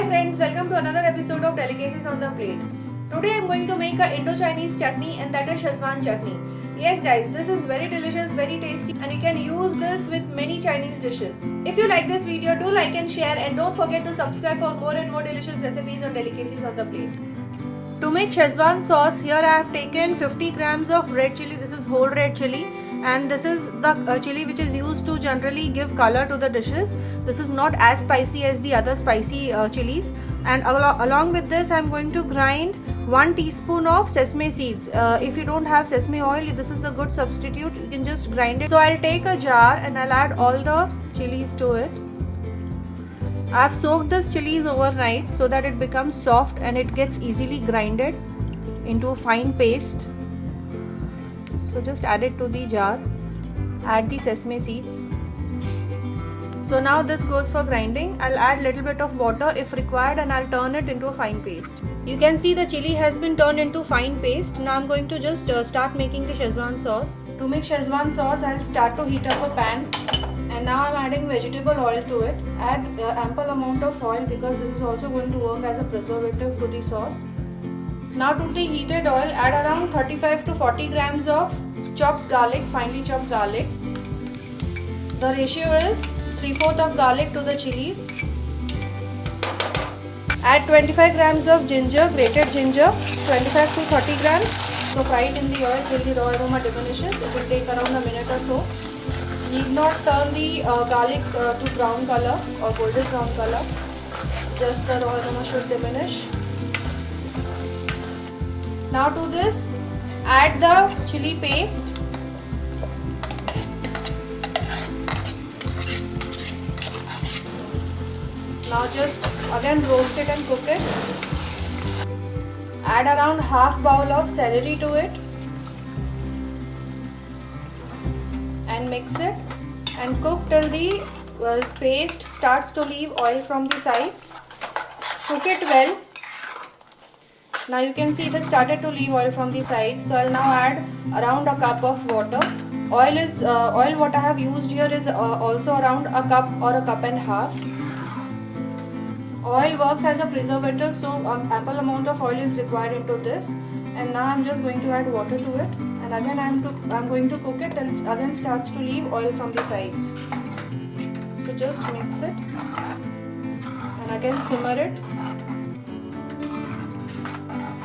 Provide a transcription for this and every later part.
Hi friends, welcome to another episode of Delicacies on the Plate. Today I am going to make a Indo-Chinese chutney, and that is Szechuan chutney. Yes guys, this is very delicious, very tasty, and you can use this with many Chinese dishes. If you like this video, do like and share, and don't forget to subscribe for more and more delicious recipes on Delicacies on the Plate. To make Szechuan sauce, here I have taken 50 grams of red chili. This is whole red chili, and this is the chili which is used to generally give color to the dishes. This is not as spicy as the other spicy chilies. And along with this, I am going to grind 1 teaspoon of sesame seeds. If you don't have sesame oil, this is a good substitute. You can just grind it. So I'll take a jar and I'll add all the chilies to it. I've soaked this chilies overnight so that it becomes soft and it gets easily grinded into a fine paste. So just add it to the jar. Add the sesame seeds. So now this goes for grinding. I'll add little bit of water if required, and I'll turn it into a fine paste. You can see the chili has been turned into fine paste. Now I'm going to just start making the Szechuan sauce. To make Szechuan sauce, I'll start to heat up a pan. And now I'm adding vegetable oil to it. Add ample amount of oil because this is also going to work as a preservative to the sauce. Now to the heated oil, add around 35 to 40 grams of chopped garlic, finely chopped garlic. The ratio is 3/4 of garlic to the chilies. Add 25 grams of ginger, grated ginger, 25 to 30 grams. So fry it in the oil till the raw aroma diminishes. It will take around a minute or so. Need not turn the garlic to brown color or golden brown color. Just the raw aroma should diminish. Now to this, add the chili paste. Now just again roast it and cook it. Add around half bowl of celery to it. And mix it and cook till the paste starts to leave oil from the sides. Cook it well. Now you can see it has started to leave oil from the sides. So I'll now add around a cup of water. Oil what I have used here is also around a cup or a cup and a half. Oil works as a preservative, so ample amount of oil is required into this. And now I'm just going to add water to it, and again I'm going to cook it till it again starts to leave oil from the sides. So just mix it and again simmer it.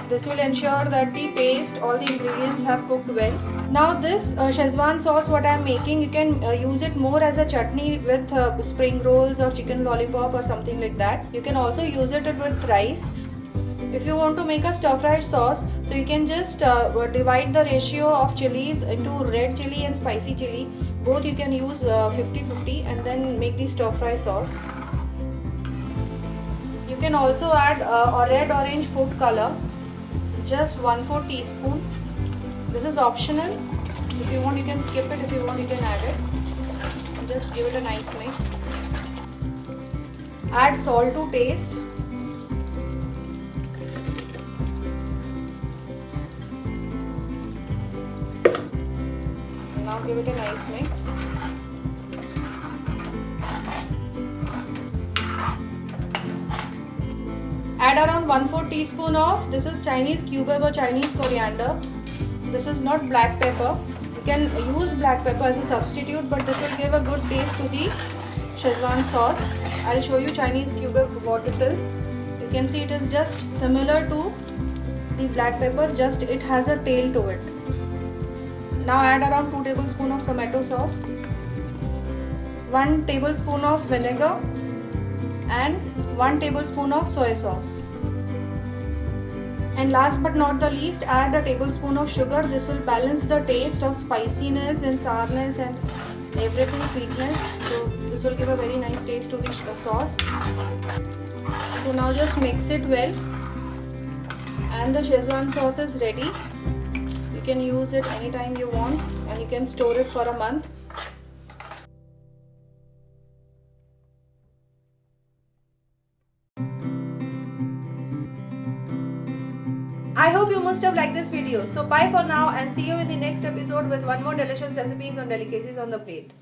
This will ensure that the paste, all the ingredients have cooked well. Now this Szechuan sauce what I am making, you can use it more as a chutney with spring rolls or chicken lollipop or something like that. You can also use it with rice. If you want to make a stir fried sauce, so you can just divide the ratio of chilies into red chili and spicy chili. Both you can use 50-50 and then make the stir fry sauce. You can also add a red orange food color, just 1/4 teaspoon. This is optional. If you want you can skip it, if you want you can add it. Just give it a nice mix. Add salt to taste. Now give it a nice mix. Add around 1/4 teaspoon of, this is Chinese cubeb or Chinese coriander. This is not black pepper. You can use black pepper as a substitute, but this will give a good taste to the Szechuan sauce. I'll show you Chinese cubeb what it is. You can see it is just similar to the black pepper, just it has a tail to it. Now add around 2 tablespoons of tomato sauce, 1 tablespoon of vinegar, and 1 tablespoon of soy sauce. And last but not the least, add a tablespoon of sugar. This will balance the taste of spiciness and sourness and everything, sweetness. So this will give a very nice taste to the sauce. So now just mix it well, and the Szechuan sauce is ready. You can use it anytime you want, and you can store it for a month. I hope you must have liked this video. So bye for now, and see you in the next episode with one more delicious recipes on Delicacies on the Plate.